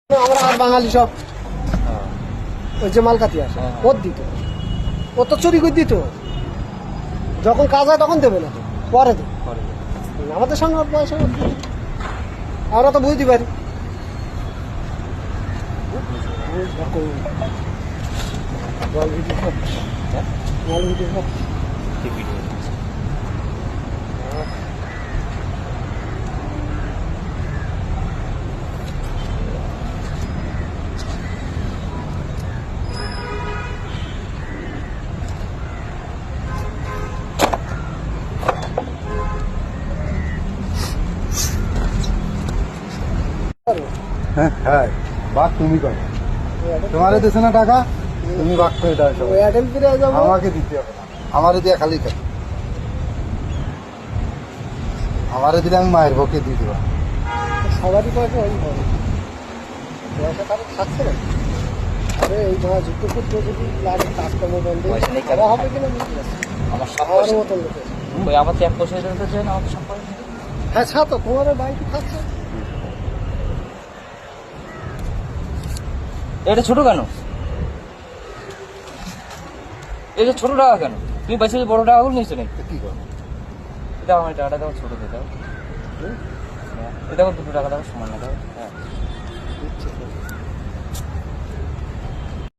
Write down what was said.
আমরা আর বাঙালি সব ওই যে মালকাতি আসে ওর দিত, ও তো চুরি করে দিত, যখন কাজ হয় তখন দেবে না, তো পরে দেবে। আমাদের সঙ্গে ওর পয়সা আমরা তো বুঝতে পারি। জল ভিডিও সব জল ভিডিও সব হ্যাঁ, বাদ তুমি করো, তোমার দিচ্ছে না টাকা, তুমি বাদ করে দাও সব। এয়ারটেল ফিরে যাবো, আমাকে দিতে হবে না, আমারে দিয়ে খালি খালি, আমারে দিলে আমি মায়ের পক্ষে দিয়ে দেবো। সবারই পয়সা ওই হবে, পয়সা কারো থাকছে না। আরে এই ধরা যুক্ত করতে যদি লাগে কাজকর্ম বন্ধ খাওয়া হবে কিনা বুঝতে পারছি। আমার সব আমার পয়সা মতন লোকের ওই আমার তো এক পয়সা দিতে চাই না, আমার তো সব পয়সা। হ্যাঁ ছাতো তোমার বাড়িতে থাকছে। এটা ছোট কেন? এটা ছোট টাকা কেন? তুমি পয়সা বড় টাকাগুলো নিয়েছো নাকি? কি করো? এটা আমার টাকাটা দাও, ছোট দিয়ে দাও। এটা আমার 2 টাকা দাও, সমান না দাও। হ্যাঁ,